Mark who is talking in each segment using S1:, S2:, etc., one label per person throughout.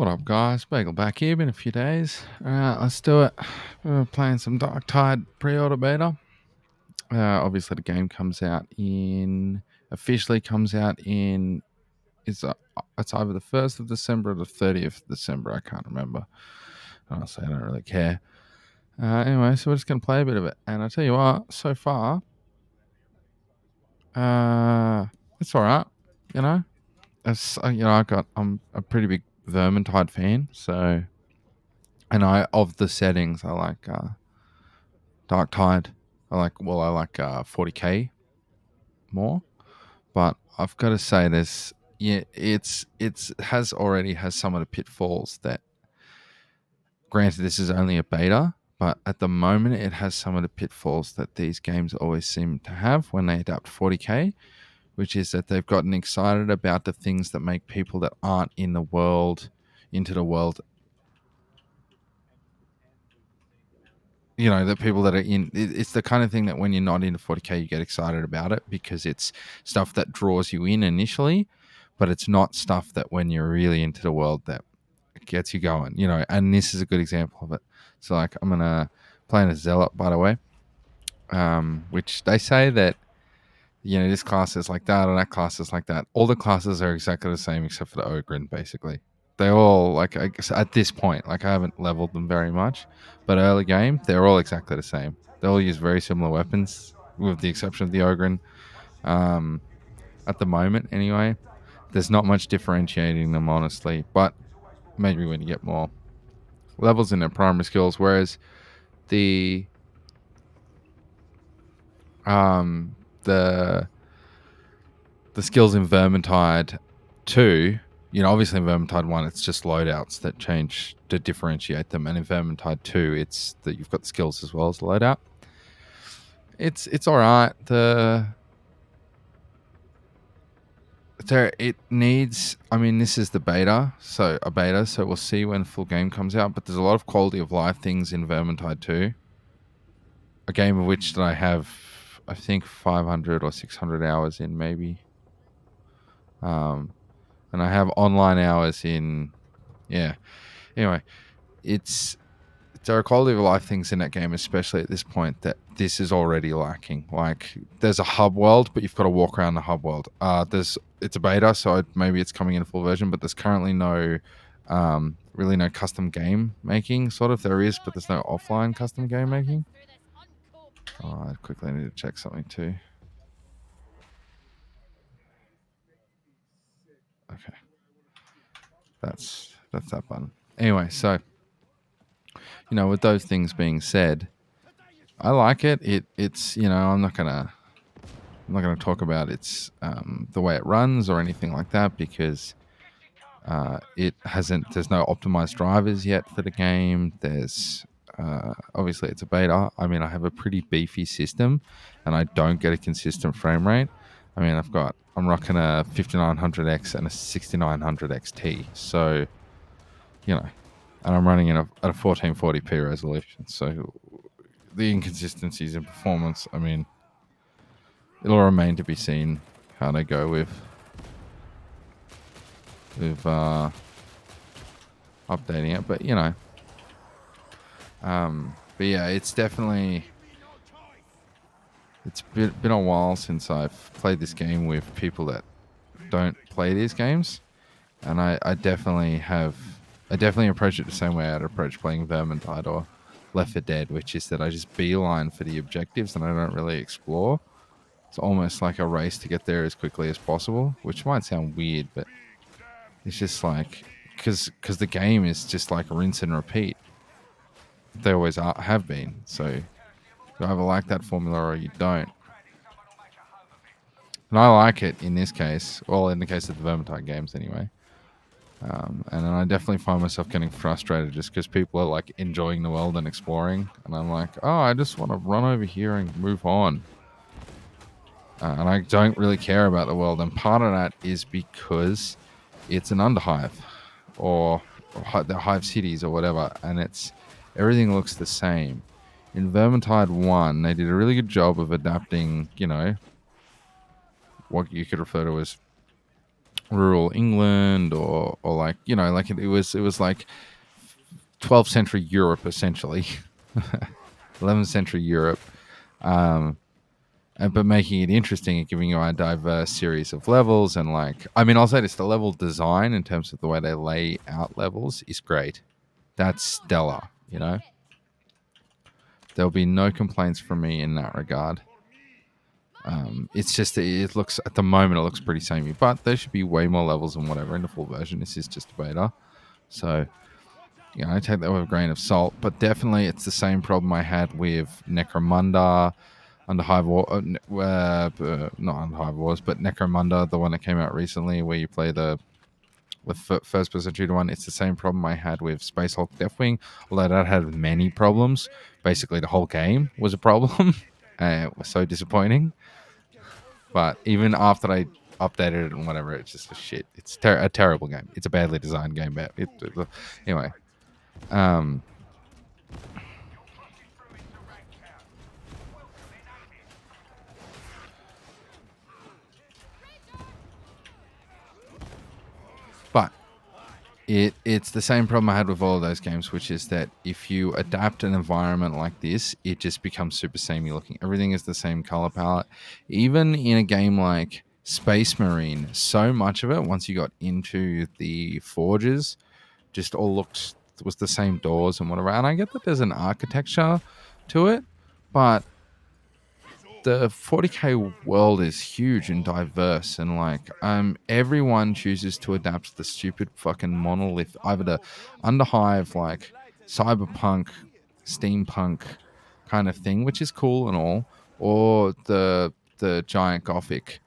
S1: What up, guys? Bagel back here. Been a few days. Let's do it. We're playing some Darktide pre-order beta. Obviously, the game officially comes out in. It's either the 1st of December or the 30th of December. I can't remember. Honestly, I don't really care. Anyway, so we're just gonna play a bit of it, and I tell you what, so far, it's all right. You know, I'm a pretty big Vermintide fan, so. And of the settings, I like Darktide. I like 40k more. But I've got to say this, yeah, has some of the pitfalls that. Granted, this is only a beta, but at the moment, it has some of the pitfalls that these games always seem to have when they adapt 40k, which is that they've gotten excited about the things that make people that aren't in the world into the world. The people that are it's the kind of thing that when you're not into 40k, you get excited about it because it's stuff that draws you in initially, but it's not stuff that when you're really into the world that gets you going, and this is a good example of it. So like I'm gonna play in a zealot, by the way, which they say that this class is like that or that class is like that. All the classes are exactly the same except for the Ogren, basically. They all, like, I guess at this point, like, I haven't leveled them very much, but early game, they're all exactly the same. They all use very similar weapons, with the exception of the Ogren. At the moment, anyway, there's not much differentiating them, honestly, but maybe when you get more levels in their primary skills, whereas the the skills in Vermintide 2, obviously in Vermintide 1, it's just loadouts that change to differentiate them. And in Vermintide 2, it's that you've got the skills as well as the loadout. It's all right. It needs, this is the beta, so we'll see when full game comes out. But there's a lot of quality of life things in Vermintide 2. A game of which that I have, I think, 500 or 600 hours in, maybe. And I have online hours in, yeah. Anyway, there are quality of life things in that game, especially at this point, that this is already lacking. Like, there's a hub world, but you've got to walk around the hub world. It's a beta, so maybe it's coming in a full version, but there's currently really no custom game making. Sort of there is, but there's no offline custom game making. Oh, I quickly need to check something too. Okay. That's that button. Anyway, so with those things being said, I like it. It's I'm not gonna talk about its the way it runs or anything like that because it hasn't. There's no optimized drivers yet for the game. There's obviously it's a beta. I have a pretty beefy system, and I don't get a consistent frame rate. I'm rocking a 5900X and a 6900 XT. So, and I'm running at a 1440p resolution. So the inconsistencies in performance, it'll remain to be seen how they go with updating it. But but yeah, it's definitely been a while since I've played this game with people that don't play these games, and I definitely approach it the same way I'd approach playing Vermintide or Left 4 Dead, which is that I just beeline for the objectives and I don't really explore. It's almost like a race to get there as quickly as possible, which might sound weird, but it's just like, because the game is just like rinse and repeat. They always have been. So you either like that formula or you don't. And I like it in this case. Well, in the case of the Vermintide games anyway. And then I definitely find myself getting frustrated just because people are like enjoying the world and exploring. And I'm like, oh, I just want to run over here and move on. And I don't really care about the world. And part of that is because it's an underhive or the hive cities or whatever. And everything looks the same. In Vermintide 1, they did a really good job of adapting, what you could refer to as rural England, or like, you know, like it was like 12th century Europe essentially, 11th century Europe. Um, but making it interesting and giving you a diverse series of levels. And like, I mean, I'll say this: the level design in terms of the way they lay out levels is great. That's stellar. You know, there'll be no complaints from me in that regard. It's just that it looks, at the moment it looks pretty samey, but there should be way more levels than whatever in the full version. This is just a beta, so you know, I take that with a grain of salt. But definitely, it's the same problem I had with Necromunda, Under Hive War, not Under Hive Wars, but Necromunda, the one that came out recently, where you play the first person shooter one. It's the same problem I had with Space Hulk Deathwing, although that had many problems. Basically, the whole game was a problem. It was so disappointing. But even after I updated it and whatever, it's just a shit. It's a terrible game. It's a badly designed game. But anyway, um, but it's the same problem I had with all of those games, which is that if you adapt an environment like this, it just becomes super samey looking. Everything is the same color palette. Even in a game like Space Marine, so much of it, once you got into the forges, just all looked, was the same doors and whatever. And I get that there's an architecture to it, but the 40k world is huge and diverse, and like everyone chooses to adapt the stupid fucking monolith, either the underhive like cyberpunk steampunk kind of thing, which is cool and all, or the giant gothic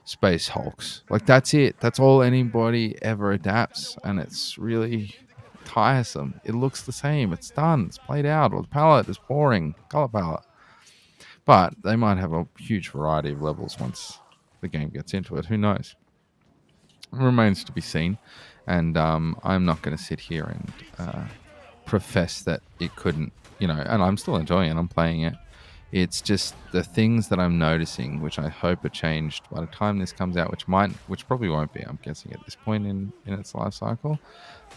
S1: space hulks. Like that's it, that's all anybody ever adapts, and it's really tiresome. It looks the same, it's done, it's played out, or the palette is boring color palette. But they might have a huge variety of levels once the game gets into it. Who knows? It remains to be seen. And I'm not going to sit here and profess that it couldn't, you know, and I'm still enjoying it. I'm playing it. It's just the things that I'm noticing, which I hope are changed by the time this comes out, which probably won't be, I'm guessing, at this point in its life cycle.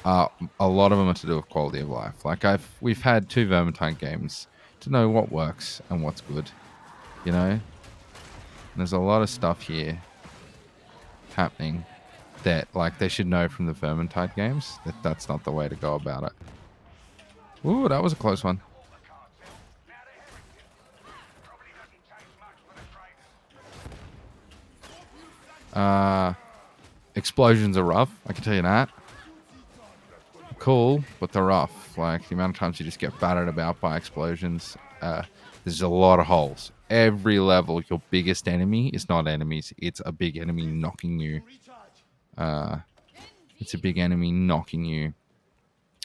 S1: A lot of them are to do with quality of life. Like we've had 2 Vermintide games to know what works and what's good. You know, and there's a lot of stuff here happening that, like, they should know from the Vermintide games that that's not the way to go about it. Ooh, that was a close one. Explosions are rough, I can tell you that. Cool, but they're rough. Like, the amount of times you just get battered about by explosions. There's a lot of holes. Every level, your biggest enemy is not enemies. It's a big enemy knocking you. It's a big enemy knocking you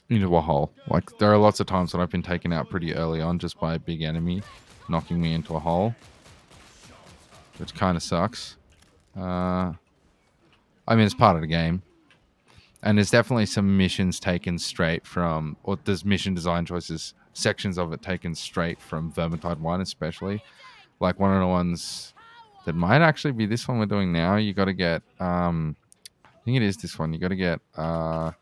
S1: into a hole. Like, there are lots of times that I've been taken out pretty early on just by a big enemy knocking me into a hole, which kind of sucks. I mean, it's part of the game. And there's definitely some missions taken straight from, or there's mission design choices, sections of it taken straight from Vermintide 1 especially. Like one of the ones that might actually be this one we're doing now, you got to get, I think it is this one, you got to get, you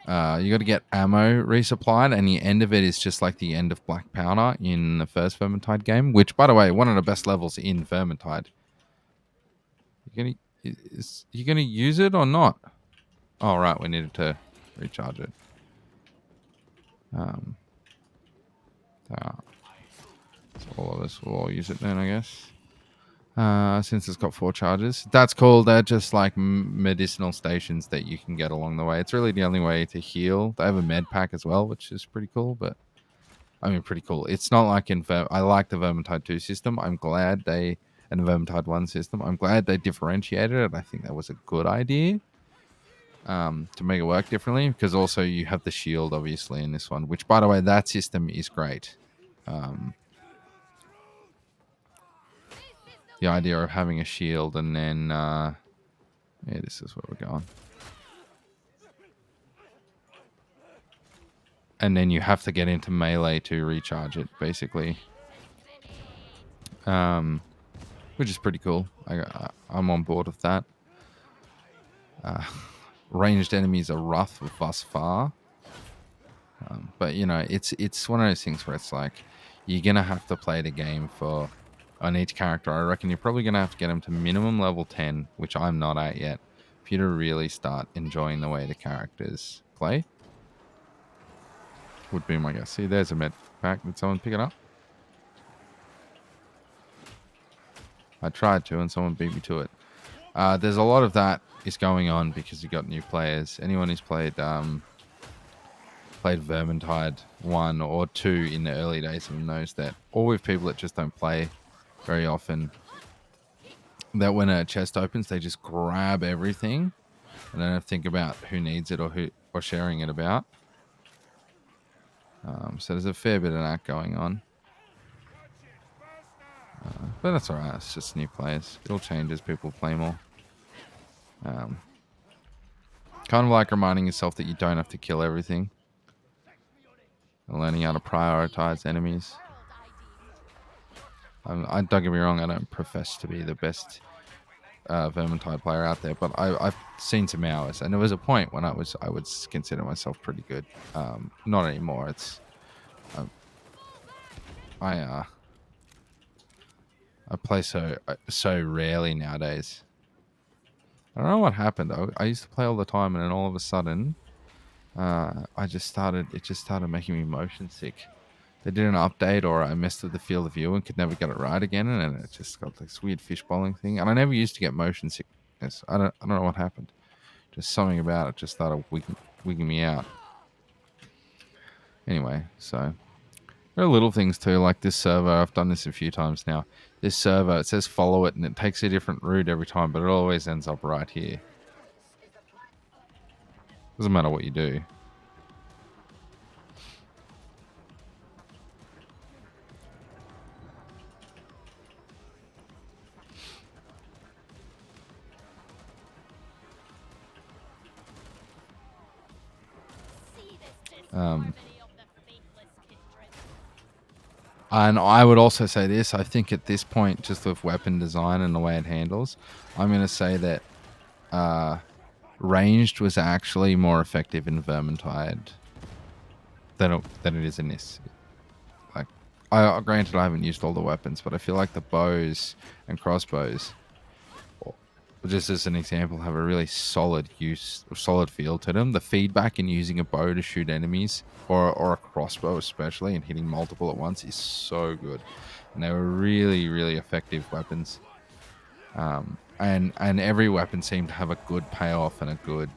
S1: got to get ammo resupplied, and the end of it is just like the end of Black Powder in the first Vermintide game, which, by the way, one of the best levels in Vermintide. You gonna use it or not? Oh, right, we needed to recharge it. So all of us will all use it then, I guess. Since it's got 4 charges. That's cool. They're just like medicinal stations that you can get along the way. It's really the only way to heal. They have a med pack as well, which is pretty cool, but I mean, pretty cool. It's not like I like the Vermintide 2 system. I'm glad and the Vermintide 1 system. I'm glad they differentiated it. I think that was a good idea to make it work differently, because also you have the shield, obviously, in this one, which, by the way, that system is great. The idea of having a shield and then... yeah, this is where we're going. And then you have to get into melee to recharge it, basically. which is pretty cool. I'm on board with that. Ranged enemies are rough thus far, but you know, it's one of those things where it's like you're gonna have to play the game for on each character. I reckon you're probably gonna have to get them to minimum level 10, which I'm not at yet, for you to really start enjoying the way the characters play. Would be my guess. See, there's a med pack. Did someone pick it up? I tried to, and someone beat me to it. There's a lot of that is going on because you got new players. Anyone who's played Vermintide 1 or 2 in the early days of them knows that, or with people that just don't play very often, that when a chest opens, they just grab everything and don't have to think about who needs it or sharing it about. So there's a fair bit of that going on. But that's alright, it's just new players. It'll change as people play more. Kind of like reminding yourself that you don't have to kill everything. And learning how to prioritize enemies. I don't get me wrong, I don't profess to be the best Vermintide player out there, but I've seen some hours, and there was a point when I would consider myself pretty good. Not anymore. It's I play so rarely nowadays. I don't know what happened though. I used to play all the time, and then all of a sudden, it just started making me motion sick. They did an update, or I messed with the field of view and could never get it right again, and then it just got this weird fishbowling thing. And I never used to get motion sickness. I don't know what happened. Just something about it just started wigging me out. Anyway, so there are little things too, like this server. I've done this a few times now. This server, it says follow it, and it takes a different route every time, but it always ends up right here. Doesn't matter what you do. And I would also say this. I think at this point, just with weapon design and the way it handles, I'm going to say that ranged was actually more effective in Vermintide than it is in this. Like, granted, I haven't used all the weapons, but I feel like the bows and crossbows, just as an example, have a really solid feel to them. The feedback in using a bow to shoot enemies, or a crossbow especially, and hitting multiple at once is so good. And they were really, really effective weapons. And every weapon seemed to have a good payoff and a good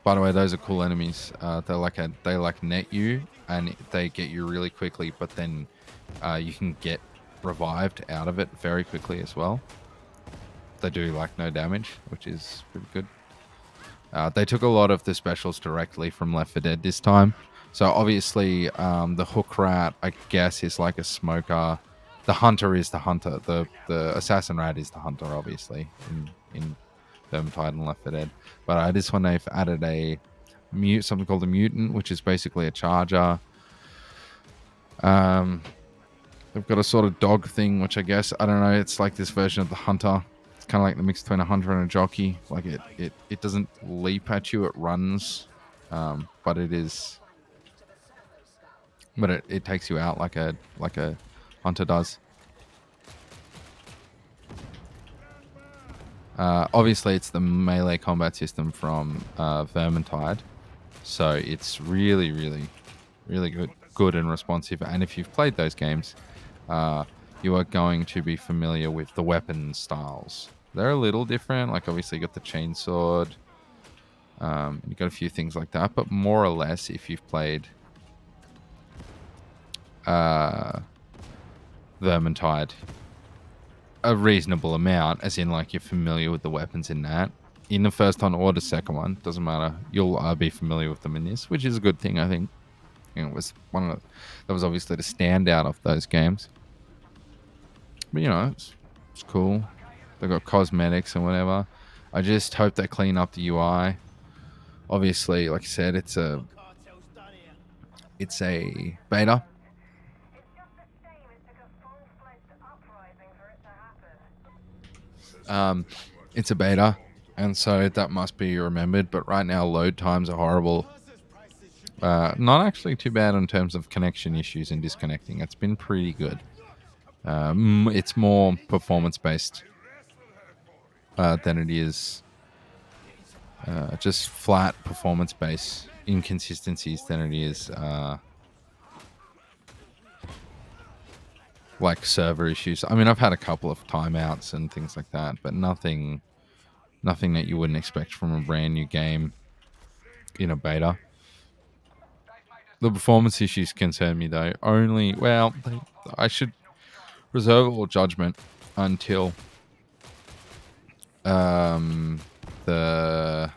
S1: by the way, those are cool enemies. They net you, and they get you really quickly, but then you can get revived out of it very quickly as well. They do like no damage, which is pretty good. They took a lot of the specials directly from Left 4 Dead this time. So obviously, the hook rat, I guess, is like a smoker. The hunter is the hunter. The assassin rat is the hunter, obviously, in Vermintide and Left 4 Dead. But this one they've added something called a mutant, which is basically a charger. They've got a sort of dog thing, which I guess, I don't know, it's like this version of the hunter. It's kind of like the mix between a hunter and a jockey. Like it doesn't leap at you, it runs, but it is. But it takes you out like a hunter does. Obviously, it's the melee combat system from Vermintide, so it's really, really, really good and responsive. And if you've played those games, you are going to be familiar with the weapon styles. They're a little different. Like obviously, you got the chainsword, you got a few things like that. But more or less, if you've played Vermintide a reasonable amount, as in like you're familiar with the weapons in that, in the first one or the second one, doesn't matter, you'll be familiar with them in this, which is a good thing, I think. It was that was obviously the standout of those games. But it's cool. They've got cosmetics and whatever. I just hope they clean up the UI. Obviously, like I said, it's a It's a beta. It's a beta, and so that must be remembered. But right now, load times are horrible. Not actually too bad in terms of connection issues and disconnecting. It's been pretty good. It's more performance based than it is just flat performance based inconsistencies than it is like server issues. I mean, I've had a couple of timeouts and things like that, but nothing that you wouldn't expect from a brand new game in a beta. The performance issues concern me though. I should reserve all judgment until um, the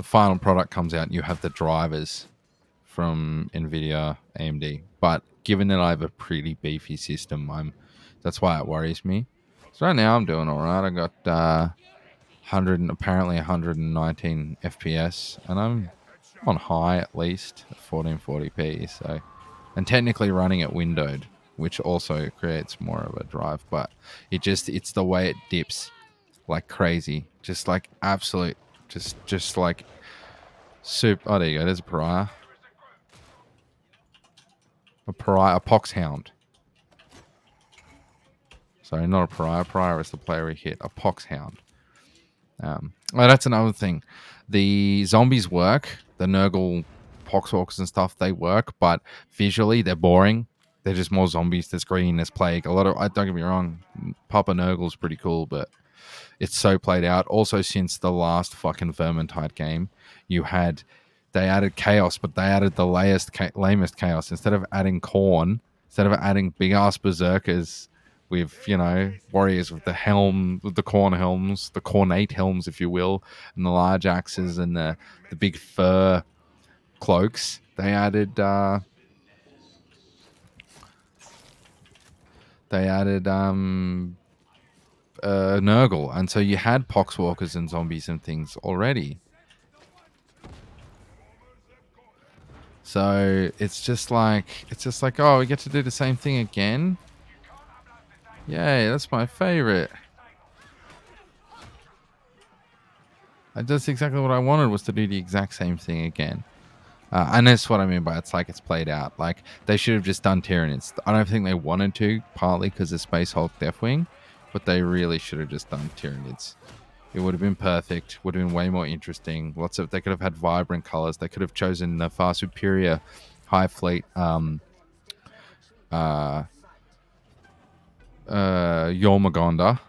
S1: final product comes out and you have the drivers from Nvidia, AMD. But given that I have a pretty beefy system, that's why it worries me. So right now I'm doing all right. I got 119 FPS, and I'm on high at least 1440p. So, and technically running it windowed, which also creates more of a drive. But it's the way it dips like crazy, just like absolute, just like soup. Oh, there you go. There's a pariah. A poxhound. Sorry, not a pariah. Pariah is the player we hit. A poxhound. Well, that's another thing. The zombies work. The Nurgle poxwalkers and stuff, they work, but visually they're boring. They're just more zombies. There's green, there's plague. Don't get me wrong, Papa Nurgle's pretty cool, but it's so played out. Also, since the last fucking Vermintide game, they added chaos, but they added the lamest chaos. Instead of adding corn, instead of adding big ass berserkers with warriors with the corn helms, the cornate helms, if you will, and the large axes and the big fur cloaks, they added Nurgle, and so you had poxwalkers and zombies and things already. So it's just like, oh, we get to do the same thing again. Yay, that's my favorite. That's exactly what I wanted, was to do the exact same thing again. And that's what I mean by it's like it's played out. Like, they should have just done Tyranids. I don't think they wanted to, partly because of Space Hulk Deathwing, but they really should have just done Tyranids. It would have been perfect. Would have been way more interesting. They could have had vibrant colors. They could have chosen the far superior High Fleet Yormagonda,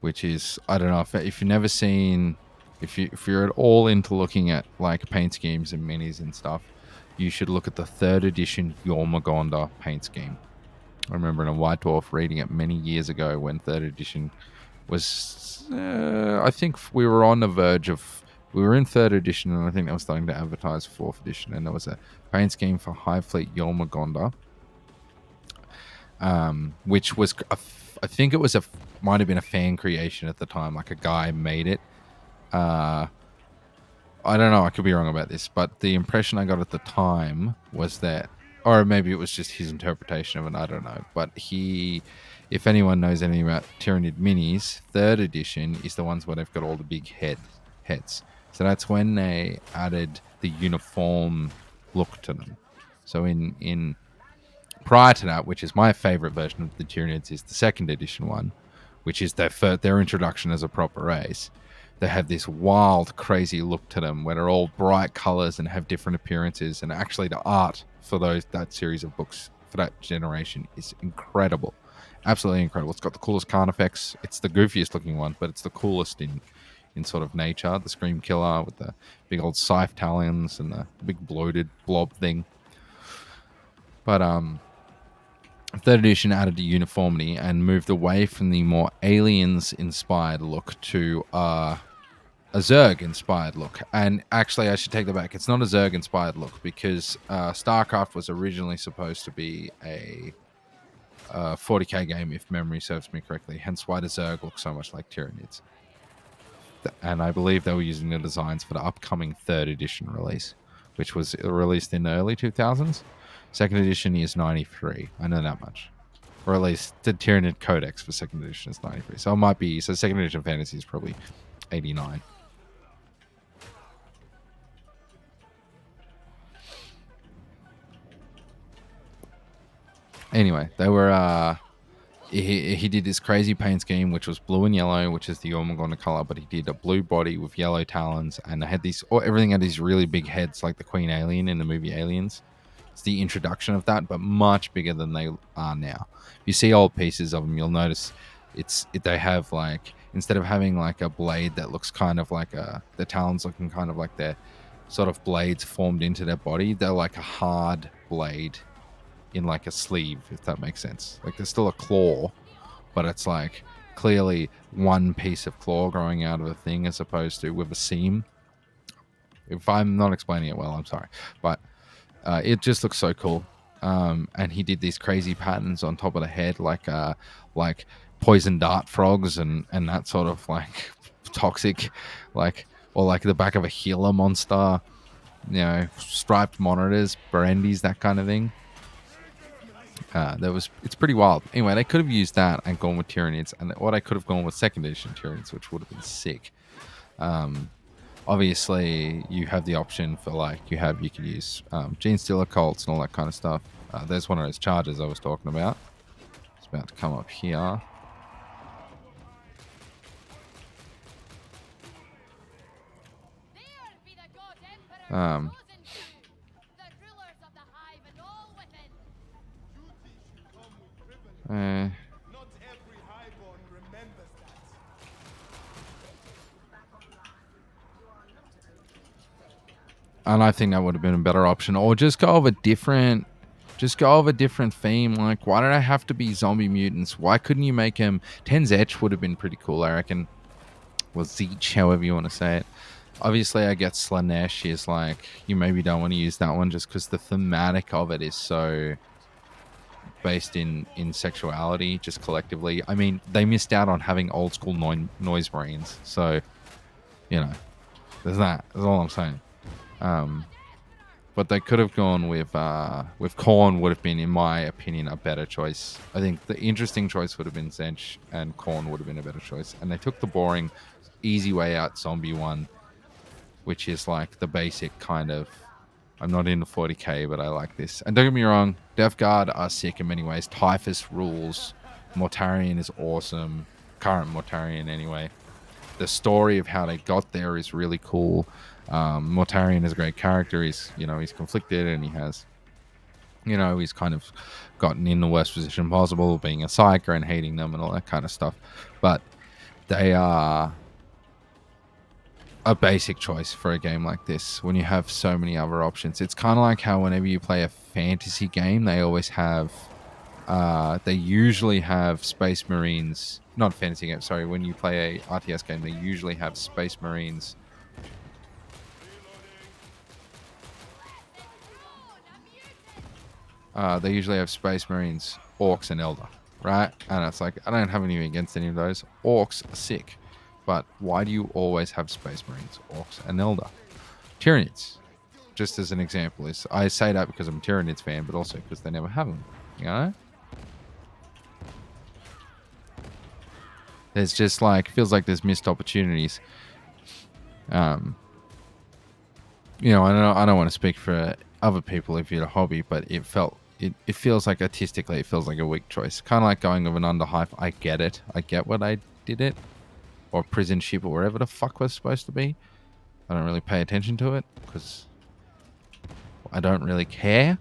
S1: which is, I don't know if you've never seen, if you're at all into looking at like paint schemes and minis and stuff, you should look at the 3rd edition Yormagonda paint scheme. I remember in a White Dwarf reading it many years ago when 3rd edition was, I think we were on the verge of, we were in 3rd edition, and I think they were starting to advertise 4th edition, and there was a paint scheme for High Fleet Yormagonda, which was, I think it was might have been a fan creation at the time, like a guy made it. I don't know, I could be wrong about this, but the impression I got at the time was that, or maybe it was just his interpretation of it, I don't know. But if anyone knows anything about Tyranid minis, 3rd edition is the ones where they've got all the big heads. So that's when they added the uniform look to them. So in prior to that, which is my favorite version of the Tyranids, is the 2nd edition one, which is their introduction as a proper race. They have this wild, crazy look to them where they're all bright colors and have different appearances. And actually, the art for that series of books for that generation is incredible. Absolutely incredible. It's got the coolest Carnifex. It's the goofiest looking one, but it's the coolest in sort of nature. The Scream Killer with the big old scythe talons and the big bloated blob thing. But 3rd edition added the uniformity and moved away from the more aliens-inspired look to a Zerg-inspired look. And actually, I should take that back. It's not a Zerg-inspired look, because StarCraft was originally supposed to be a 40k game, if memory serves me correctly. Hence why the Zerg look so much like Tyranids. And I believe they were using the designs for the upcoming 3rd edition release. which was released in the early 2000s. Second edition is 93. I know that much. Or at least the Tyranid Codex for second edition is 93. So it might be, so second edition fantasy is probably 89. Anyway, they were he did this crazy paint scheme, which was blue and yellow, which is the Ormagorn color, but he did a blue body with yellow talons, and they had these, or everything had these really big heads, like the Queen Alien in the movie Aliens. It's the introduction of that, but much bigger than they are now. If you see old pieces of them, you'll notice they have, like, instead of having like a blade that looks kind of like the talons looking kind of like they're sort of blades formed into their body, they're like a hard blade in like a sleeve, if that makes sense. Like there's still a claw, but it's like clearly one piece of claw growing out of a thing as opposed to with a seam. If I'm not explaining it well, I'm sorry, but it just looks so cool. And he did these crazy patterns on top of the head, like poison dart frogs and that sort of like toxic, like, or like the back of a Gila monster, you know, striped monitors, Berendis, that kind of thing. It's pretty wild. Anyway, they could have used that and gone with Tyranids, and or they could have gone with second edition Tyranids, which would have been sick. Obviously, you have the option for, like, you could use Gene Stealer Colts and all that kind of stuff. There's one of those charges I was talking about. It's about to come up here. And I think that would have been a better option, or just go with a different theme. Like, why did I have to be zombie mutants? Why couldn't you make him Ten's Etch? Would have been pretty cool, I reckon. Or Zeech, however you want to say it. Obviously, I get Slanesh is like, you maybe don't want to use that one just because the thematic of it is so based in sexuality, just collectively. I mean, they missed out on having old school noise marines, so, you know, there's that. That's all I'm saying. But they could have gone with Khorne. Would have been, in my opinion, a better choice. I think the interesting choice would have been Zench, and Khorne would have been a better choice. And they took the boring, easy way out zombie one, which is like the basic kind of, I'm not into 40k, but I like this. And don't get me wrong, Death Guard are sick in many ways. Typhus rules. Mortarion is awesome. Current Mortarion, anyway. The story of how they got there is really cool. Mortarion is a great character. He's conflicted, and he has, he's kind of gotten in the worst position possible, being a psyker and hating them and all that kind of stuff. But they are a basic choice for a game like this when you have so many other options. It's kind of like how whenever you play a fantasy game, they always have, they usually have Space Marines. Not a fantasy game, sorry. When you play a RTS game, they usually have Space Marines. They usually have Space Marines, Orcs, and Eldar, right? And it's like, I don't have anything against any of those. Orcs are sick. But why do you always have Space Marines, Orcs, and Eldar? Tyranids, just as an example. I say that because I'm a Tyranids fan, but also because they never have them, you know? There's just like, feels like there's missed opportunities. I don't want to speak for other people if you're a hobby, but it feels like artistically, it feels like a weak choice. Kind of like going with an underhype. I get it. I get what I did it. Or prison ship or whatever the fuck was supposed to be. I don't really pay attention to it because I don't really care.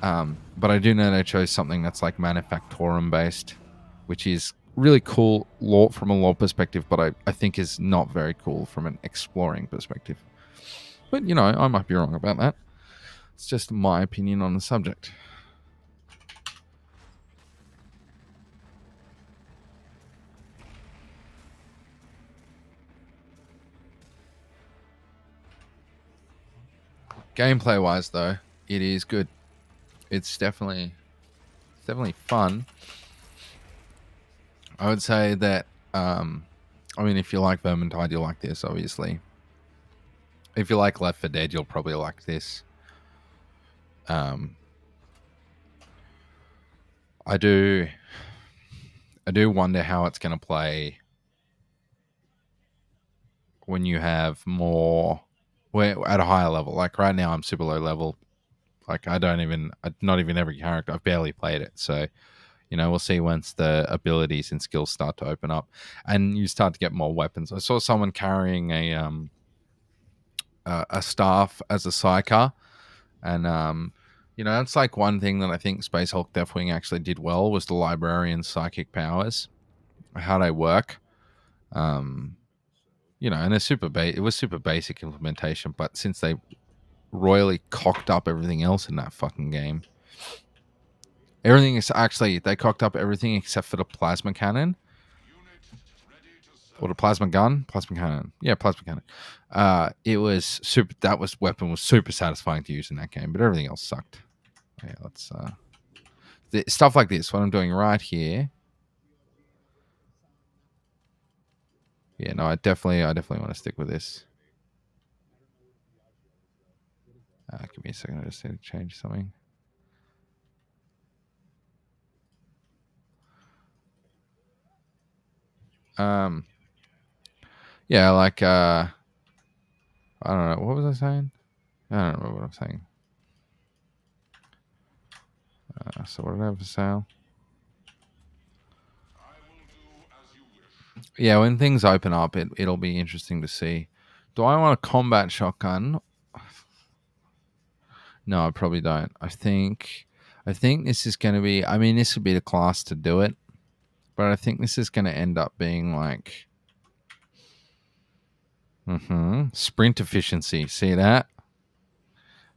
S1: But I do know they chose something that's like Manufactorum based, which is really cool from a lore perspective, but I think is not very cool from an exploring perspective. But, I might be wrong about that. It's just my opinion on the subject. Gameplay wise, though, it is good. It's definitely fun. I would say that, if you like Vermintide, you'll like this, obviously. If you like Left 4 Dead, you'll probably like this. Um, I do wonder how it's going to play when you have more, we're at a higher level. Like right now, I'm super low level. Like not even every character. I've barely played it, so we'll see once the abilities and skills start to open up, and you start to get more weapons. I saw someone carrying a staff as a psyker, and that's like one thing that I think Space Hulk Deathwing actually did well was the librarian's psychic powers, how they work. Um, and it was super basic implementation, but since they royally cocked up everything else in that fucking game, everything is actually they cocked up everything except for the plasma cannon or the plasma cannon. Yeah, plasma cannon. It was super. That was weapon was super satisfying to use in that game, but everything else sucked. Yeah, let's stuff like this. What I'm doing right here. Yeah, no, I definitely want to stick with this. Give me a second. I just need to change something. Um, yeah, like I don't know. What was I saying? I don't remember what I'm saying. So what did I have for sale? Yeah, when things open up, it'll be interesting to see. Do I want a combat shotgun? No, I probably don't. I think this is going to be. I mean, this would be the class to do it, but I think this is going to end up being like sprint efficiency. See that?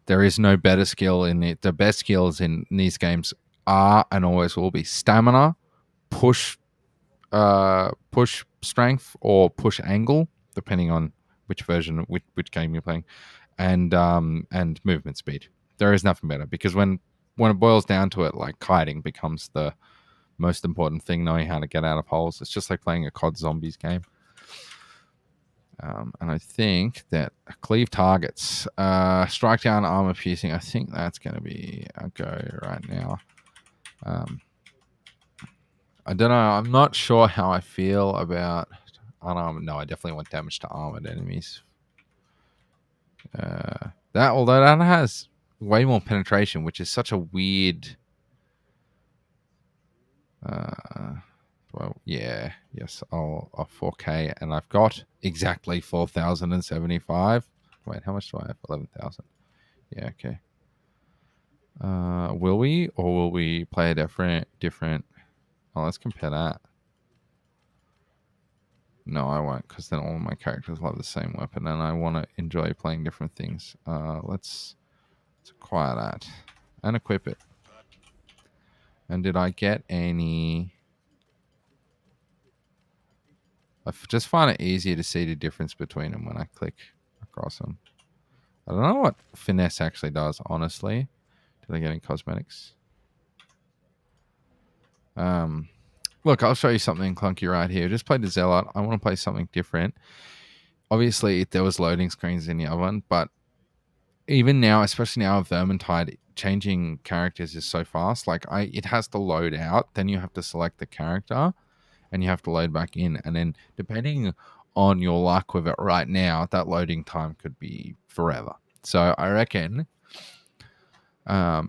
S1: There is no better skill in it. The best skills in these games are and always will be stamina, push push strength or push angle, depending on which version, which game you're playing, and movement speed. There is nothing better because when it boils down to it, like kiting becomes the most important thing. Knowing how to get out of holes. It's just like playing a COD Zombies game. And I think that cleave targets, strike down, armor piercing. I think that's going to be a go right now. I don't know. I'm not sure how I feel about unarmored. No, I definitely want damage to armored enemies. Although that has way more penetration, which is such a weird. Well, yeah, yes, I'll 4K, and I've got exactly 4,075. Wait, how much do I have? 11,000. Yeah, okay. Will we, or will we play a different? Oh, let's compare that. No, I won't, because then all of my characters will have the same weapon, and I want to enjoy playing different things. Let's acquire that and equip it. And did I get any? Just find it easier to see the difference between them when I click across them. I don't know what finesse actually does, honestly. Did I get any cosmetics? Look, I'll show you something clunky right here. Just play the Zealot. I want to play something different. Obviously, there was loading screens in the other one, but even now, especially now with Vermintide, changing characters is so fast. Like it has to load out, then you have to select the character, and you have to load back in, and then depending on your luck with it right now, that loading time could be forever. So I reckon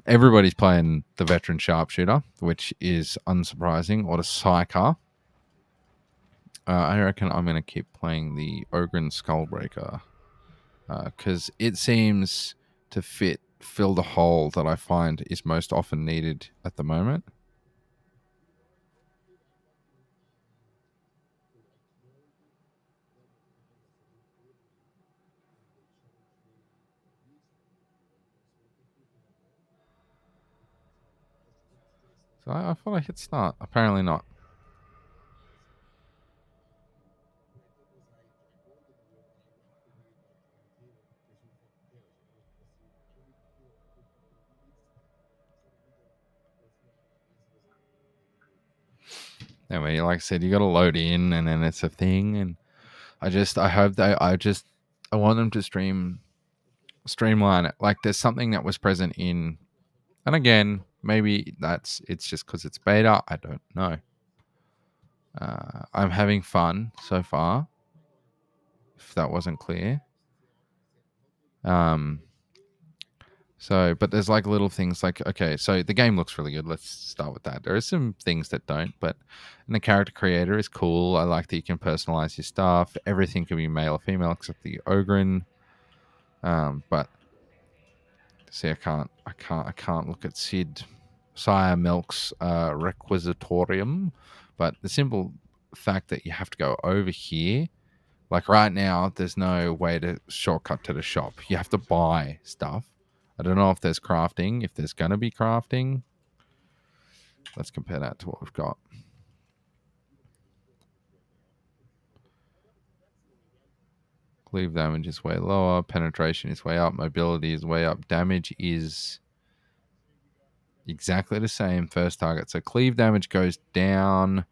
S1: everybody's playing the veteran sharpshooter, which is unsurprising, or the psyker. I reckon I'm going to keep playing the Ogren Skullbreaker because it seems to fill the hole that I find is most often needed at the moment. So I thought I hit start. Apparently not. Anyway, like I said, you got to load in, and then it's a thing. And I hope that I want them to streamline it. Like there's something that was present in And again, maybe it's just because it's beta. I don't know. I'm having fun so far. If that wasn't clear. Um, but there's like little things like, okay, so the game looks really good. Let's start with that. There are some things that don't, but and the character creator is cool. I like that you can personalize your stuff. Everything can be male or female except the Ogren. But see, I can't look at Sid Sire Milk's requisitorium. But the simple fact that you have to go over here, like right now, there's no way to shortcut to the shop. You have to buy stuff. I don't know if there's crafting, if there's going to be crafting. Let's compare that to what we've got. Cleave damage is way lower. Penetration is way up. Mobility is way up. Damage is exactly the same. First target. So cleave damage goes down,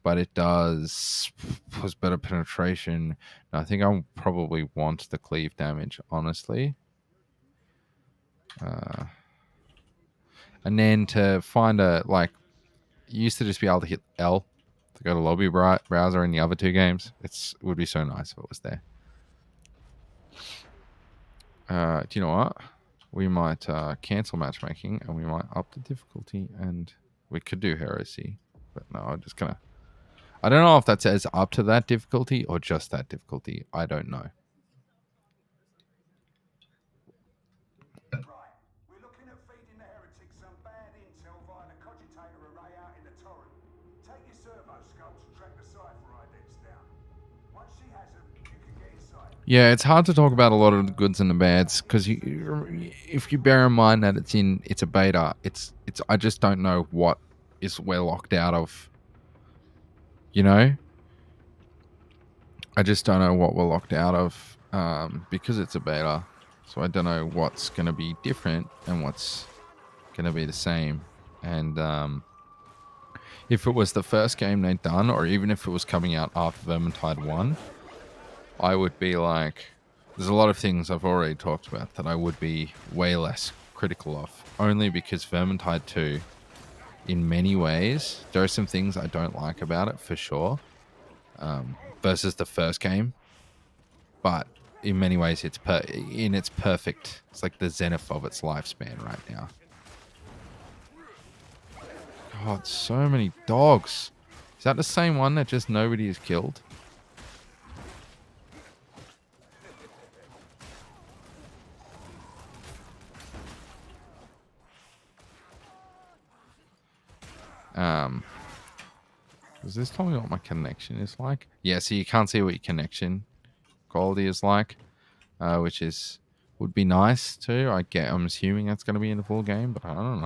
S1: but it does better penetration. I think I probably want the cleave damage, honestly. And then to find you used to just be able to hit L to go to lobby browser in the other two games. It would be so nice if it was there. Do you know what? We might cancel matchmaking and we might up the difficulty, and we could do heresy. But no, I'm just gonna. I don't know if that says up to that difficulty or just that difficulty. I don't know.
S2: Right. We're looking at feeding the heretics some bad intel via the cogitator array out in the torrent. Take your servo scopes and track the cipher idents down. Once she has them, you can get inside.
S1: Yeah, it's hard to talk about a lot of the goods and the bads because if you bear in mind that it's a beta, it's I just don't know what we're locked out of. You know, I just don't know what we're locked out of because it's a beta. So I don't know what's going to be different and what's going to be the same. And if it was the first game they'd done, or even if it was coming out after Vermintide 1, I would be like, there's a lot of things I've already talked about that I would be way less critical of. Only because Vermintide 2, in many ways, there are some things I don't like about it for sure, versus the first game. But in many ways, it's perfect. It's like the zenith of its lifespan right now. God, so many dogs. Is that the same one that just nobody has killed? Does this tell me what my connection is like? Yeah, so you can't see what your connection quality is like, which would be nice too. I'm assuming that's going to be in the full game, but I don't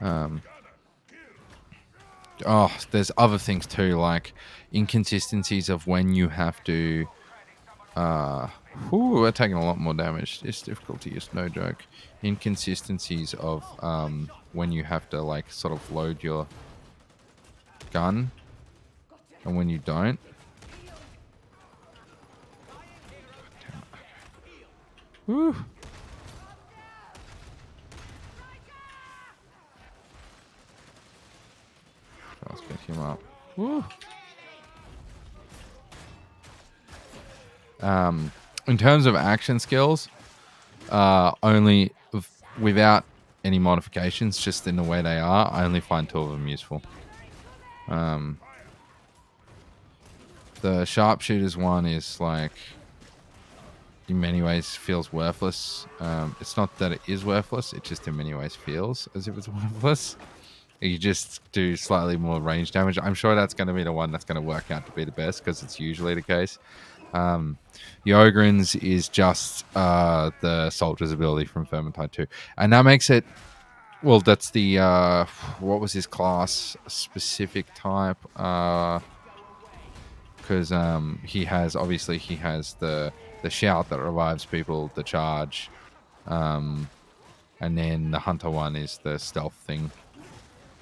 S1: know. There's other things too, like inconsistencies of when you have to. We're taking a lot more damage. This difficulty is no joke. Inconsistencies of when you have to like sort of load your gun and when you don't. Woo. Let's get him up. Woo. In terms of action skills, only without any modifications, just in the way they are, I only find 2 of them useful. The sharpshooters one is like, in many ways, feels worthless. It's not that it is worthless; it just in many ways feels as if it's worthless. You just do slightly more range damage. I'm sure that's going to be the one that's going to work out to be the best because it's usually the case. The Ogrins is just the soldier's ability from Vermintide 2. And that makes it... Well, that's the... what was his class? Specific type? Because he has... Obviously, he has the shout that revives people, the charge. And then the hunter one is the stealth thing.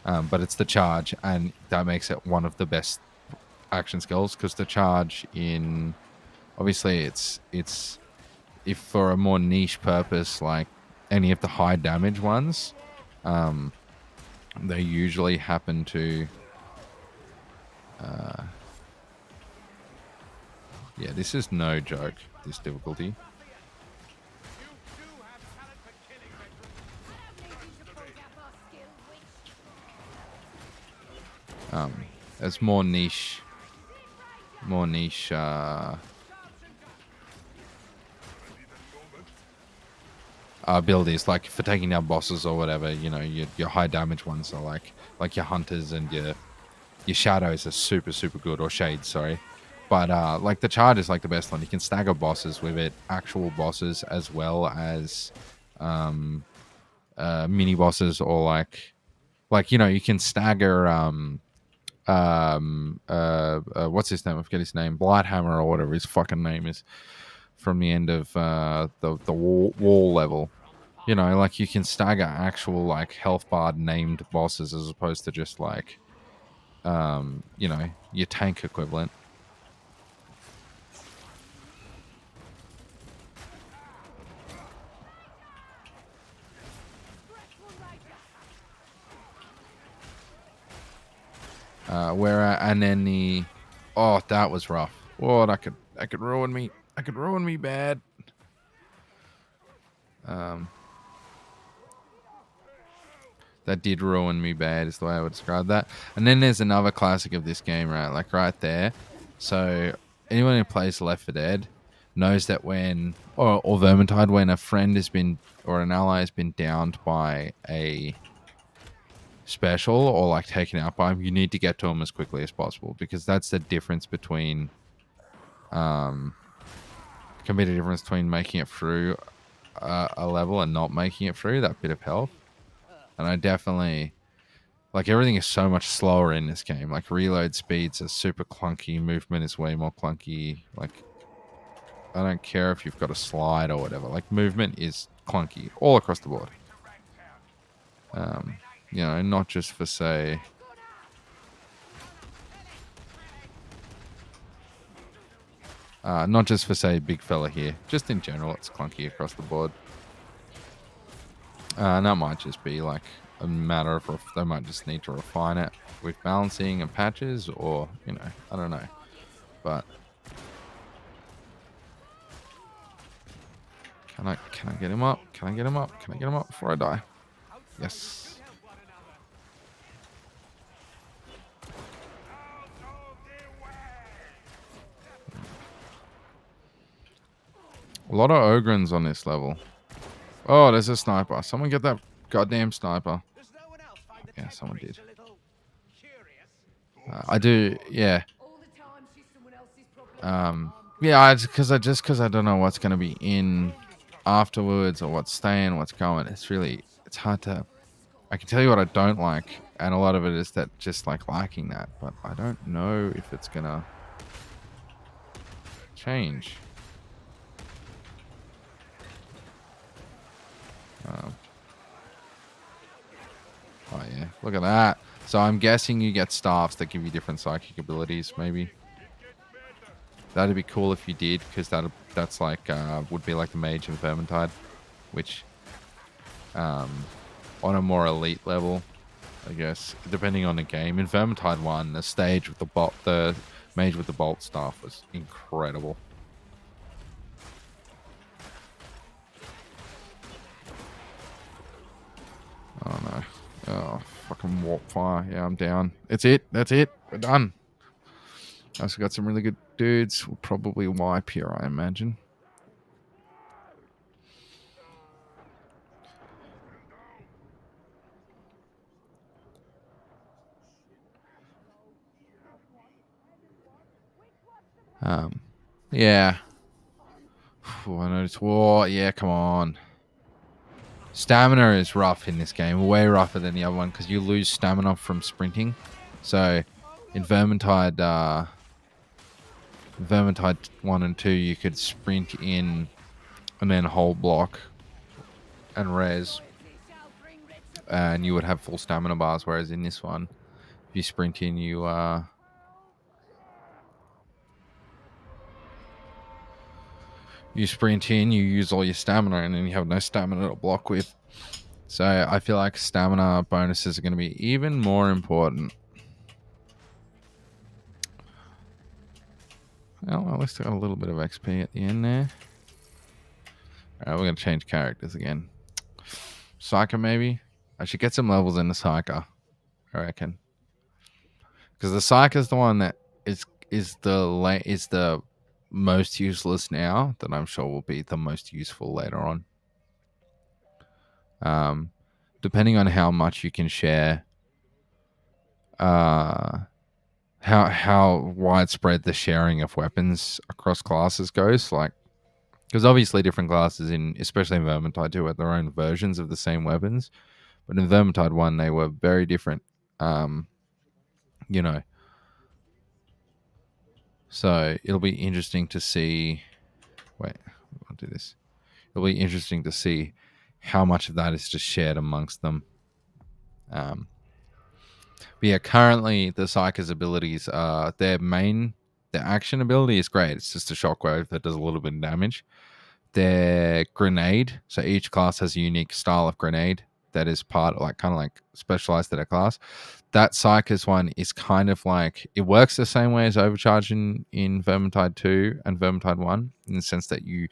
S1: But it's the charge, and that makes it one of the best action skills because the charge in... Obviously, it's if for a more niche purpose, like any of the high damage ones, Um, they usually happen to. Yeah, this is no joke. This difficulty. It's more niche. More niche. Abilities like for taking down bosses or whatever. You know, your high damage ones are like your hunters and your shadows are super good, or shades, sorry. But like the charge is like the best one. You can stagger bosses with it, actual bosses as well as mini bosses, or like you know, you can stagger what's his name? I forget his name. Blighthammer or whatever his fucking name is, from the end of the wall level. You know, like you can stagger actual like health bar named bosses as opposed to just like you know, your tank equivalent. Where and then the oh, that was rough. Oh, that could ruin me. That could ruin me bad. Um, that did ruin me bad is the way I would describe that. And then there's another classic of this game, right? Like right there. So anyone who plays Left 4 Dead knows that when or Vermintide, when a friend has been or an ally has been downed by a special or like taken out by him, you need to get to him as quickly as possible, because that's the difference between can be the difference between making it through a level and not making it through that bit of health. And I definitely like everything is so much slower in this game. Like reload speeds are super clunky, movement is way more clunky. Like I don't care if you've got a slide or whatever. Like movement is clunky all across the board. You know, not just for say not just for say big fella here. Just in general, it's clunky across the board. And that might just be like a matter of they might just need to refine it with balancing and patches, or you know, I don't know. But can I get him up? Can I get him up? Can I get him up before I die? Yes. A lot of Ogrins on this level. Oh, there's a sniper. Someone get that goddamn sniper. Yeah, someone did. I do. Yeah. Yeah. Because I don't know what's going to be in afterwards, or what's staying, what's going. It's hard to. I can tell you what I don't like, and a lot of it is that just like liking that, but I don't know if it's gonna change. Um, oh yeah, look at that. So I'm guessing you get staffs that give you different psychic abilities. Maybe that'd be cool if you did, because that's like would be like the mage and Vermintide, which on a more elite level, I guess, depending on the game. In Vermintide 1, the stage with the mage with the bolt staff was incredible. Oh no. Oh, fucking warp fire. Yeah, I'm down. It's it. That's it. We're done. I've also got some really good dudes. We'll probably wipe here, I imagine. Yeah. I know it's war. Yeah, come on. Stamina is rough in this game. Way rougher than the other one, because you lose stamina from sprinting. So in Vermintide 1 and 2, you could sprint in and then hold block and res, and you would have full stamina bars. Whereas in this one, if you sprint in, you sprint in, you use all your stamina, and then you have no stamina to block with. So I feel like stamina bonuses are going to be even more important. Well, at least I got a little bit of XP at the end there. Alright, we're going to change characters again. Psyker, maybe? I should get some levels in the Psyker, I reckon. Because the Psyker is the one that is the most useless now, that I'm sure will be the most useful later on. Depending on how much you can share, how widespread the sharing of weapons across classes goes. Like, because obviously different classes especially in Vermintide 2, had their own versions of the same weapons, but in Vermintide 1 they were very different. You know, so it'll be interesting to see. Wait, I'll do this. It'll be interesting to see how much of that is just shared amongst them. But yeah, currently the Psyker's abilities are their action ability is great. It's just a shockwave that does a little bit of damage. Their grenade, so each class has a unique style of grenade that is kind of like specialized to their class. That Psyker's one is kind of like, it works the same way as Overcharge in Vermintide 2 and Vermintide 1, in the sense that you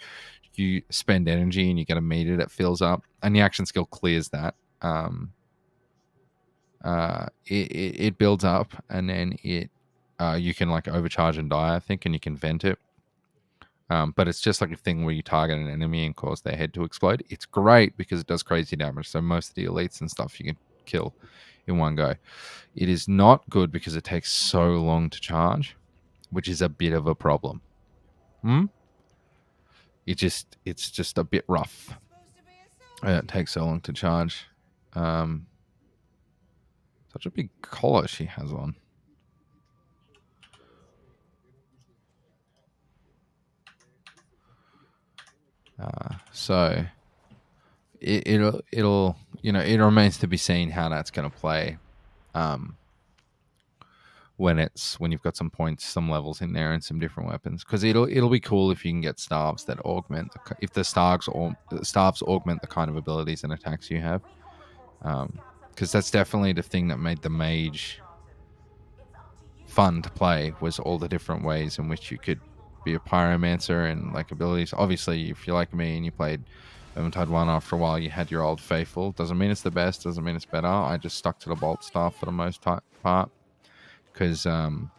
S1: spend energy and you get a meter that fills up, and the action skill clears that. It builds up, and then you can like overcharge and die, I think, and you can vent it. But it's just like a thing where you target an enemy and cause their head to explode. It's great because it does crazy damage. So most of the elites and stuff you can kill in one go. It is not good because it takes so long to charge, which is a bit of a problem. It's just a bit rough. It takes so long to charge. Such a big collar she has on. So it'll it remains to be seen how that's going to play when you've got some points, some levels in there, and some different weapons. Because it'll be cool if you can get staves that augment if the staves augment the kind of abilities and attacks you have. Because that's definitely the thing that made the mage fun to play, was all the different ways in which you could be a pyromancer and like abilities. Obviously, if you're like me and you played Vermintide 1, after a while you had your old faithful. Doesn't mean it's the best, doesn't mean it's better. I just stuck to the bolt staff for the most part. Because in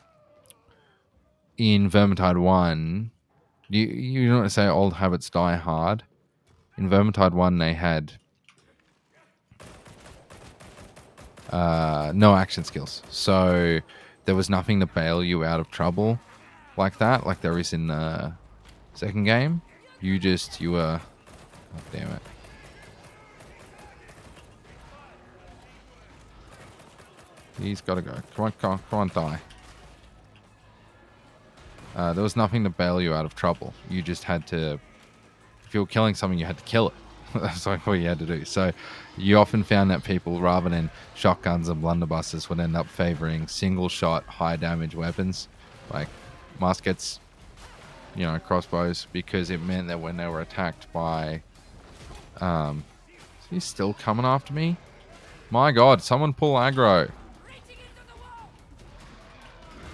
S1: Vermintide 1, you know what to say, old habits die hard. In Vermintide 1, they had no action skills. So there was nothing to bail you out of trouble like that, like there is in the second game. You were... Oh, damn it. He's got to go. Come on, die. There was nothing to bail you out of trouble. You just had to... If you were killing something, you had to kill it. That's like what you had to do. So you often found that people, rather than shotguns and blunderbusses, would end up favoring single shot, high damage weapons like muskets, crossbows, because it meant that when they were attacked by... He's still coming after me? My god, someone pull aggro.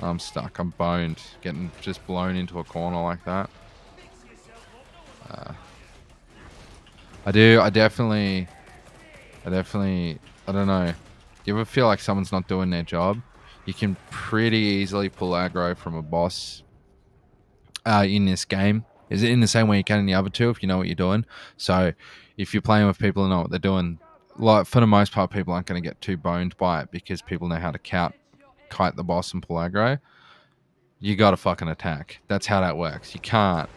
S1: I'm stuck. I'm boned. Getting just blown into a corner like that. I definitely, I don't know. You ever feel like someone's not doing their job? You can pretty easily pull aggro from a boss in this game. Is it in the same way you can in the other two if you know what you're doing? So if you're playing with people who know what they're doing, like for the most part, people aren't going to get too boned by it because people know how to kite the boss and pull aggro. You got to fucking attack. That's how that works. You can't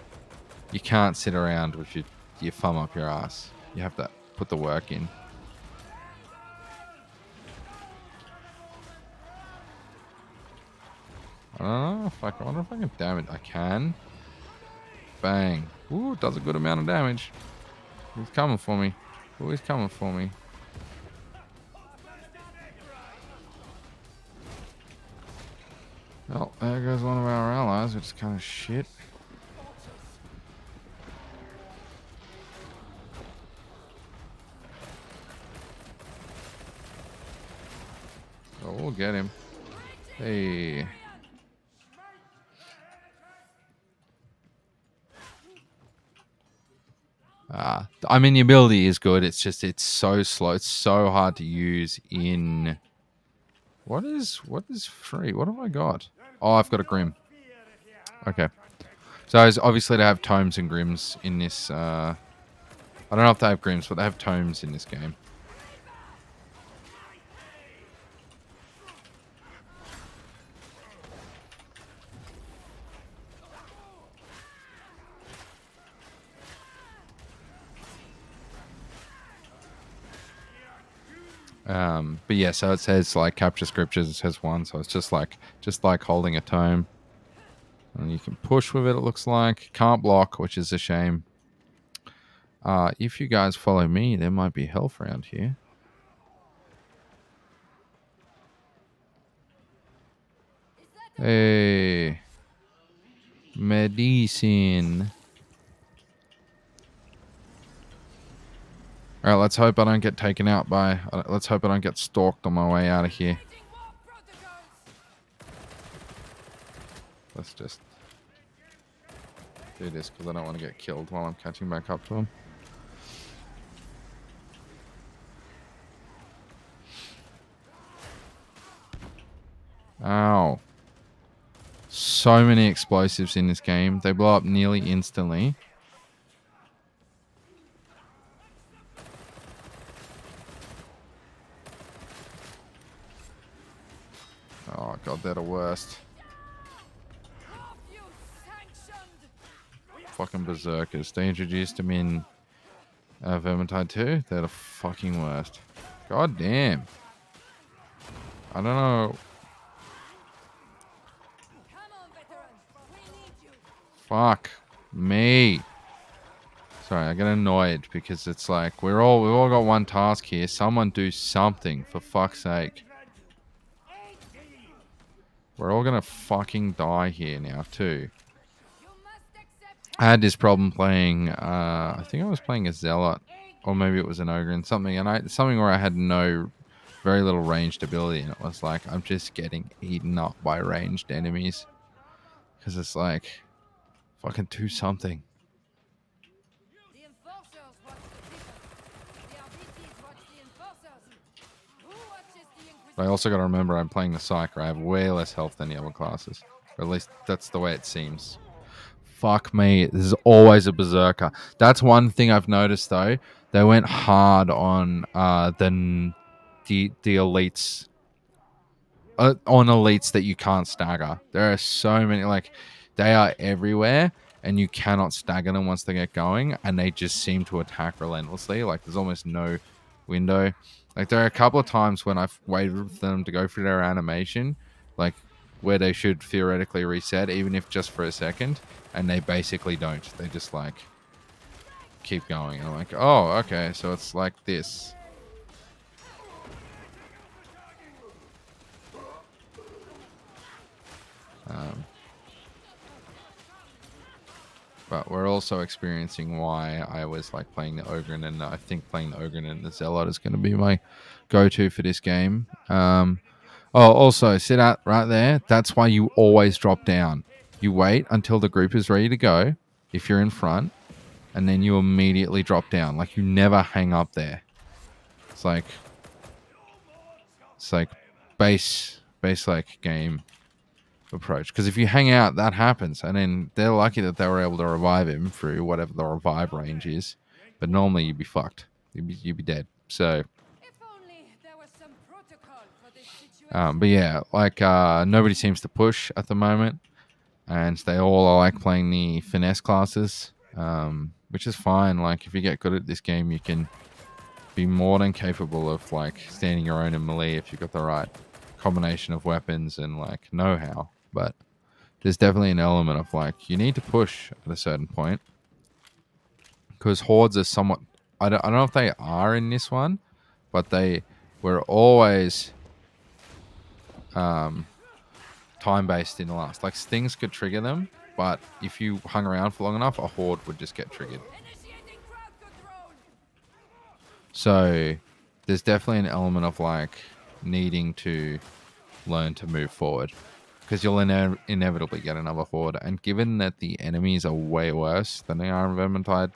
S1: sit around with your thumb up your ass. You have to put the work in. I don't know. I wonder if I can damage. I can. Bang. Ooh, does a good amount of damage. He's coming for me. Ooh, he's coming for me. Well, there goes one of our allies, which is kind of shit. Oh, we'll get him. Hey. I mean, the ability is good. It's just it's so slow. It's so hard to use in. What is free? What have I got? Oh, I've got a Grim. Okay. So it's obviously they have tomes and Grims in this. I don't know if they have Grims, but they have tomes in this game. But yeah, so it says like capture scriptures. It says one, so it's just like holding a tome, and you can push with it. It looks like can't block, which is a shame. If you guys follow me, there might be health around here. Hey, medicine. All right, let's hope I don't get taken out by. Let's hope I don't get stalked on my way out of here. Let's just do this because I don't want to get killed while I'm catching back up to him. Ow. So many explosives in this game. They blow up nearly instantly. Oh god, they're the worst. Fucking berserkers. They introduced them in Vermintide 2. They're the fucking worst. God damn. I don't know. Fuck me. Sorry, I get annoyed because it's like we've all got one task here. Someone do something for fuck's sake. We're all gonna fucking die here now too. I had this problem playing. I think I was playing a zealot, or maybe it was an ogre and something. And something where I had very little ranged ability, and it was like I'm just getting eaten up by ranged enemies because it's like fucking do something. But I also got to remember I'm playing the Psyker. I have way less health than the other classes, or at least that's the way it seems. Fuck me. This is always a berserker. That's one thing I've noticed though. They went hard on the elites on elites that you can't stagger. There are so many, like they are everywhere, and you cannot stagger them once they get going, and they just seem to attack relentlessly. Like there's almost no window. Like there are a couple of times when I've waited for them to go through their animation, like where they should theoretically reset, even if just for a second, and they basically don't. They just like keep going. And I'm like, oh, okay, so it's like this. But we're also experiencing why I was like playing the Ogre, and I think playing the Ogre and the Zealot is going to be my go-to for this game. Also, sit out right there. That's why you always drop down. You wait until the group is ready to go if you're in front, and then you immediately drop down. Like you never hang up there. It's like base like game approach, because if you hang out that happens, and then they're lucky that they were able to revive him through whatever the revive range is, but normally you'd be fucked. You'd be dead. So but yeah, like nobody seems to push at the moment, and they all are like playing the finesse classes, which is fine. Like if you get good at this game, you can be more than capable of like standing your own in melee if you've got the right combination of weapons and like know-how. But there's definitely an element of like you need to push at a certain point, because hordes are somewhat. I don't know if they are in this one, but they were always time based in the last. Like things could trigger them, but if you hung around for long enough, a horde would just get triggered. So there's definitely an element of like needing to learn to move forward, because you'll inevitably get another horde. And given that the enemies are way worse than they are in Vermintide,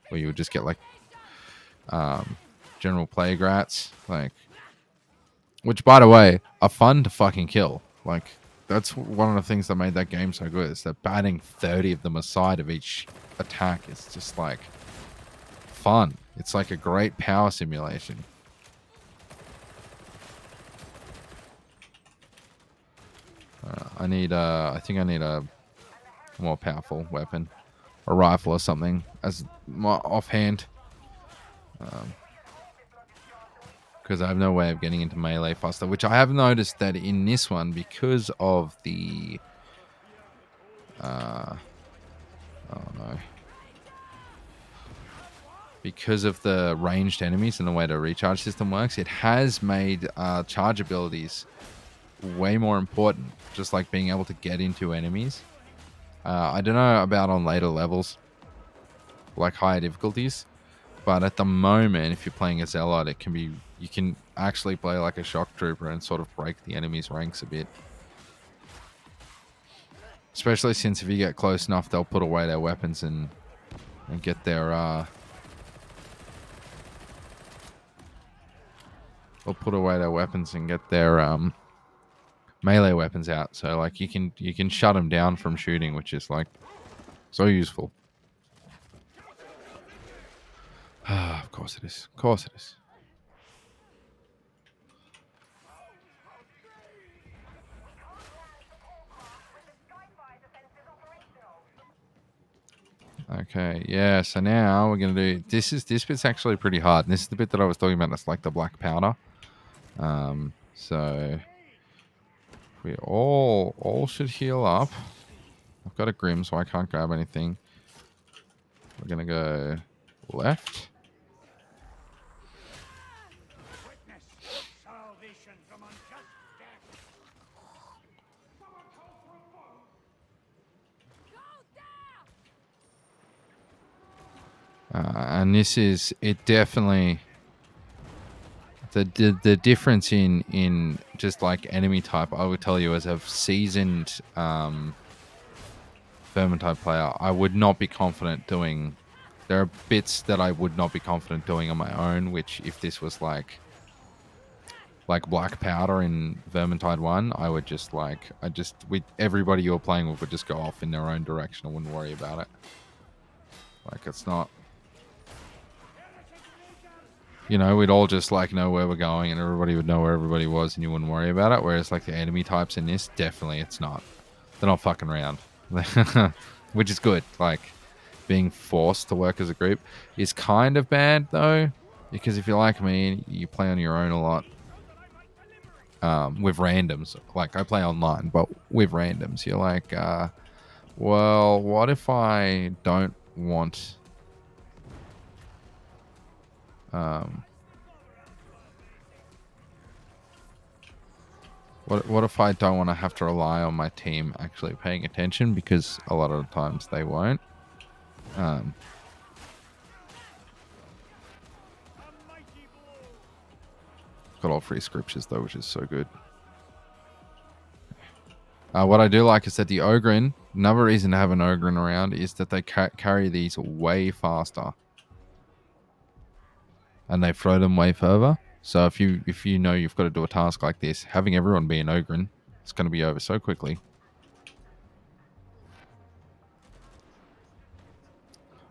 S1: where you would just get like general plague rats, like, which by the way are fun to fucking kill. Like, that's one of the things that made that game so good, is that batting 30 of them aside of each attack is just like fun. It's like a great power simulation. I think I need a more powerful weapon, a rifle or something, as my offhand, because I have no way of getting into melee faster. Which I have noticed that in this one, because of the, oh no, because of the ranged enemies and the way the recharge system works, it has made charge abilities way more important. Just like being able to get into enemies. I don't know about on later levels, like higher difficulties, but at the moment, if you're playing a Zealot, it can be, you can actually play like a shock trooper and sort of break the enemy's ranks a bit. Especially since if you get close enough, they'll put away their weapons and get their they'll put away their weapons and get their melee weapons out. So like you can shut them down from shooting, which is like so useful. Of course it is. Of course it is. Okay, yeah, so now we're going to do, this bit's actually pretty hard. And this is the bit that I was talking about. That's like the black powder. So we all should heal up. I've got a Grim, so I can't grab anything. We're going to go left. And this is, it definitely, the difference in just like enemy type, I would tell you as a seasoned Vermintide player, I would not be confident doing, there are bits that I would not be confident doing on my own, which if this was like black powder in Vermintide 1, I would just like, with everybody you're playing with would just go off in their own direction. I wouldn't worry about it. Like, it's not, you know, we'd all just like know where we're going and everybody would know where everybody was and you wouldn't worry about it. Whereas like the enemy types in this, definitely it's not. They're not fucking around. Which is good. Like, being forced to work as a group is kind of bad though, because if you're like me, you play on your own a lot. With randoms, like I play online, but with randoms, you're like, well, what if I don't want, what if I don't want to have to rely on my team actually paying attention, because a lot of the times they won't. Got all free scriptures though, which is so good. What I do like is that the Ogren, another reason to have an Ogren around is that they carry these way faster. And they throw them way further. So if you know you've got to do a task like this, having everyone be an Ogren, it's going to be over so quickly.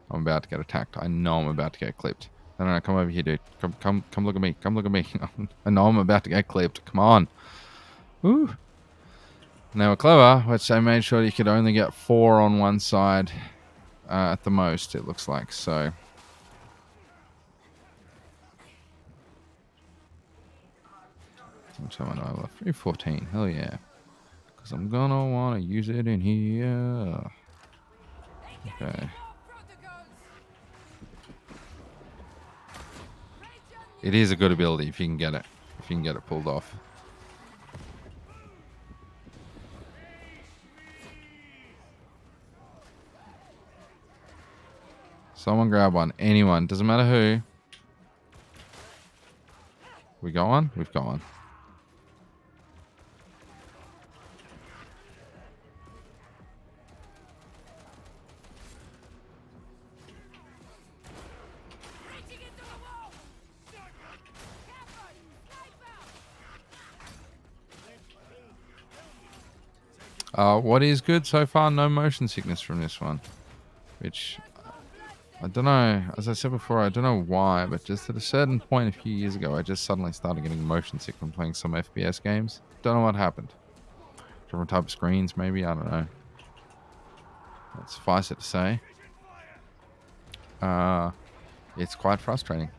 S1: I'm about to get attacked. I know I'm about to get clipped. No, come over here, dude. Come look at me. Come look at me. I know I'm about to get clipped. Come on. Woo. Now we're clever, which I made sure you could only get 4 on one side at the most, it looks like. So which one I left? 314. Hell yeah. Because I'm going to want to use it in here. Okay. It is a good ability if you can get it. If you can get it pulled off. Someone grab one. Anyone. Doesn't matter who. We got one? We've got one. What is good so far? No motion sickness from this one, which I don't know. As I said before, I don't know why, but just at a certain point a few years ago, I just suddenly started getting motion sick from playing some FPS games. Don't know what happened. Different type of screens, maybe. I don't know. But suffice it to say, uh, it's quite frustrating.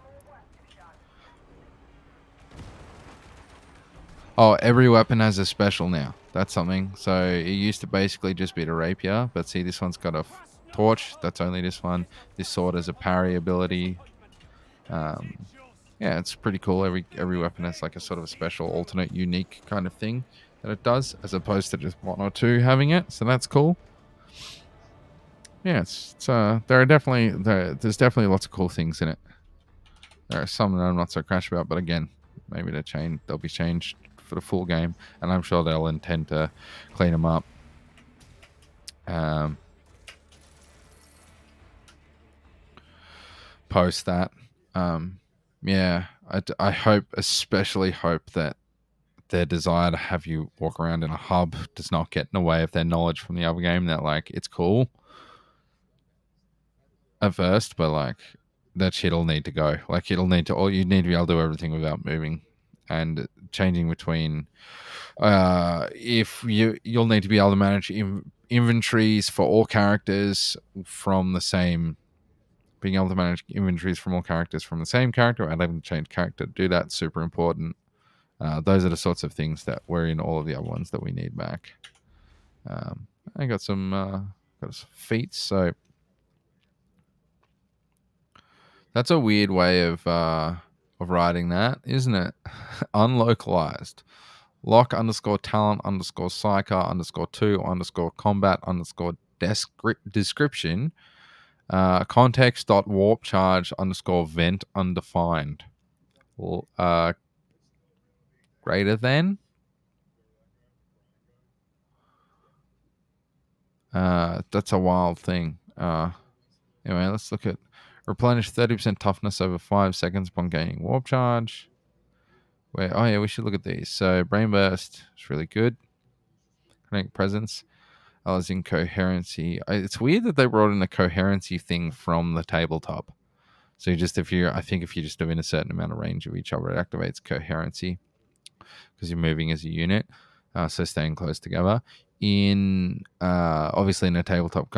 S1: Oh, every weapon has a special now. That's something. So it used to basically just be the rapier, but see, this one's got a torch. That's only this one. This sword has a parry ability. Um, yeah, it's pretty cool. Every weapon has like a sort of a special, alternate, unique kind of thing that it does, as opposed to just one or two having it. So that's cool. Yeah, there's definitely lots of cool things in it. There are some that I'm not so crash about, but again, maybe they'll be changed for the full game, and I'm sure they'll intend to clean them up. Um, Post that. Yeah, I hope, especially hope that their desire to have you walk around in a hub does not get in the way of their knowledge from the other game. That like it's cool at first, but like that shit'll need to go. Like it'll need to all you need to be able to do everything without moving and changing between. If you'll need to be able to manage inventories for all characters from the same. Being able to manage inventories from all characters from the same character and having to change character to do that super important. Those are the sorts of things that were in all of the other ones that we need back. I got some feats, so that's a weird way of writing that, isn't it? Unlocalized. Lock underscore talent underscore psyker underscore two underscore combat underscore description. Context dot warp charge underscore vent undefined. Greater than. That's a wild thing. Anyway, let's look at replenish 30% toughness over 5 seconds upon gaining warp charge. Oh yeah, we should look at these. So brain burst is really good. Connect presence. Allows incoherency. It's weird that they brought in the coherency thing from the tabletop. So I think if you're just doing a certain amount of range of each other, it activates coherency because you're moving as a unit. So staying close together. In obviously in a tabletop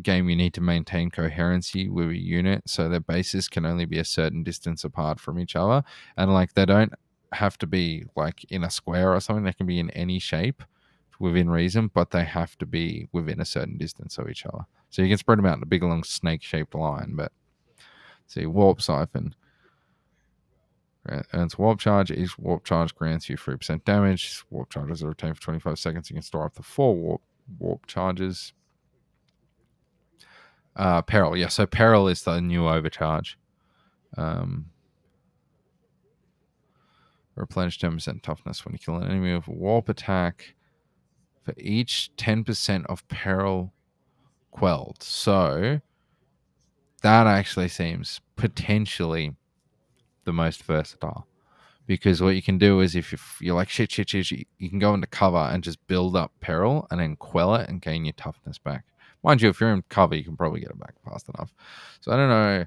S1: game, you need to maintain coherency with a unit, so their bases can only be a certain distance apart from each other, and like they don't have to be like in a square or something. They can be in any shape within reason, but they have to be within a certain distance of each other. So you can spread them out in a big long snake-shaped line. But see, warp siphon. And it's warp charge. Each warp charge grants you 3% damage. Warp charges are retained for 25 seconds. You can store up to 4 warp charges. Peril. Yeah, so peril is the new overcharge. Replenish 10% toughness when you kill an enemy with a warp attack for each 10% of peril quelled. So that actually seems potentially the most versatile. Because what you can do is if you're like shit, you can go into cover and just build up peril and then quell it and gain your toughness back. Mind you, if you're in cover, you can probably get it back fast enough. So I don't know.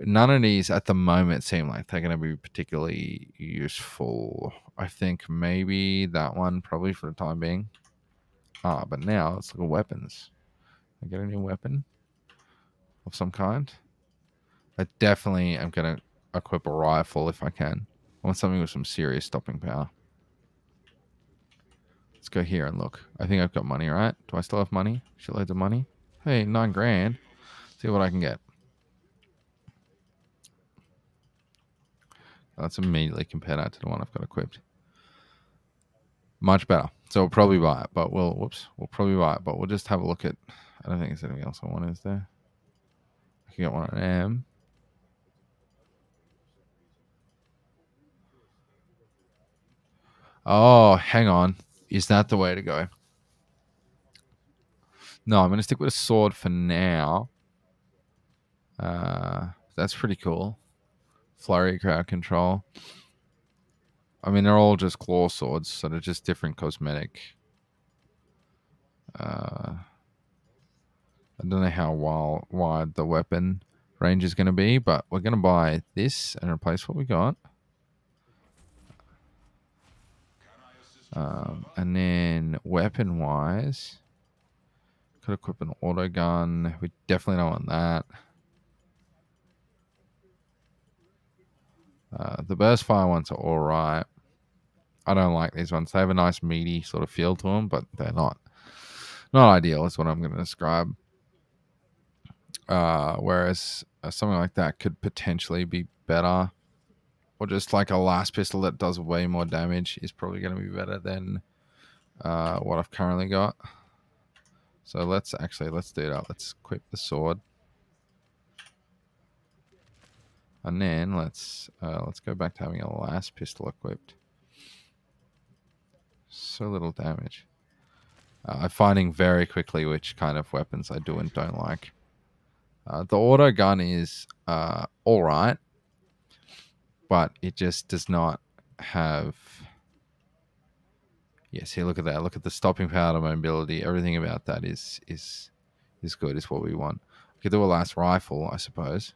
S1: None of these at the moment seem like they're going to be particularly useful. I think maybe that one probably for the time being. But now let's look at weapons. I get a new weapon of some kind. I definitely am going to equip a rifle if I can. I want something with some serious stopping power. Let's go here and look. I think I've got money, right? Do I still have money? Shitloads of money. Hey, 9 grand. See what I can get. Let's immediately compare that to the one I've got equipped. Much better. So we'll probably buy it, but we'll probably buy it, but we'll just have a look at. I don't think there's anything else I want, is there? I can get one on M. Oh, hang on. Is that the way to go? No, I'm going to stick with a sword for now. That's pretty cool. Flurry, crowd control. I mean, they're all just claw swords, so they're just different cosmetic. I don't know how wide the weapon range is going to be, but we're going to buy this and replace what we got. And then weapon wise, could equip an auto gun. We definitely don't want that. The burst fire ones are all right. I don't like these ones. They have a nice meaty sort of feel to them, but they're not ideal. Is what I'm going to describe. Whereas something like that could potentially be better, or just like a last pistol that does way more damage is probably going to be better than what I've currently got. So let's do that. Let's equip the sword, and then let's go back to having a last pistol equipped. So little damage. I'm finding very quickly which kind of weapons I do and don't like. The auto gun is all right, but it just does not have. Yes, here, look at that. Look at the stopping power, the mobility. Everything about that is good. Is what we want. We could do a last rifle, I suppose.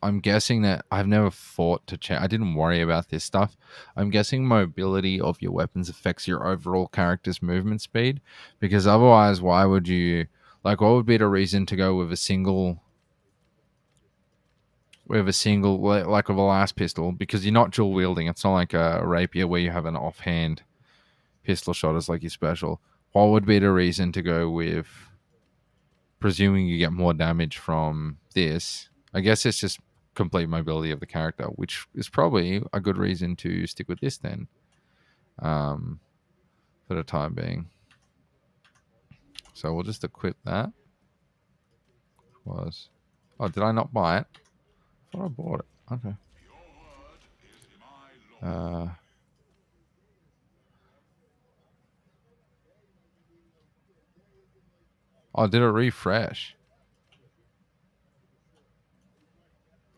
S1: I'm guessing that I've never thought to check. I didn't worry about this stuff. I'm guessing mobility of your weapons affects your overall character's movement speed, because otherwise, why would you like? What would be the reason to go with a single, like with a last pistol? Because you're not dual wielding. It's not like a rapier where you have an offhand pistol shot as like your special. What would be the reason to go with? Presuming you get more damage from this, I guess it's just complete mobility of the character, which is probably a good reason to stick with this then, um, for the time being. So we'll just equip that. Did I not buy it? I thought I bought it. Okay. Uh, did it refresh?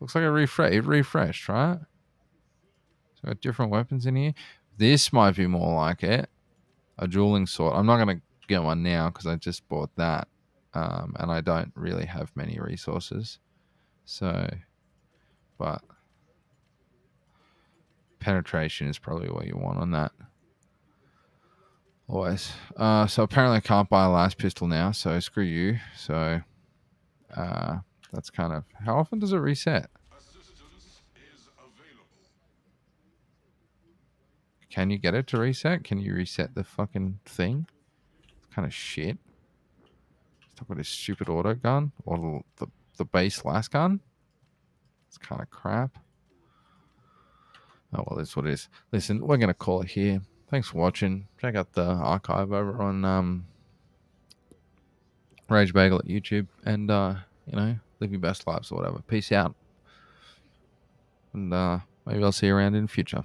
S1: Looks like it refreshed, right? So got different weapons in here. This might be more like it. A dueling sword. I'm not going to get one now because I just bought that. And I don't really have many resources. So, but penetration is probably what you want on that. Always. So apparently I can't buy a last pistol now, so screw you. So, that's kind of... How often does it reset? Can you get it to reset? Can you reset the fucking thing? It's kind of shit. Let's talk about this stupid auto gun. Or the base last gun. It's kind of crap. Oh, well, that's what it is. Listen, we're going to call it here. Thanks for watching. Check out the archive over on Rage Bagel at YouTube. And, live your best lives or whatever. Peace out. And maybe I'll see you around in the future.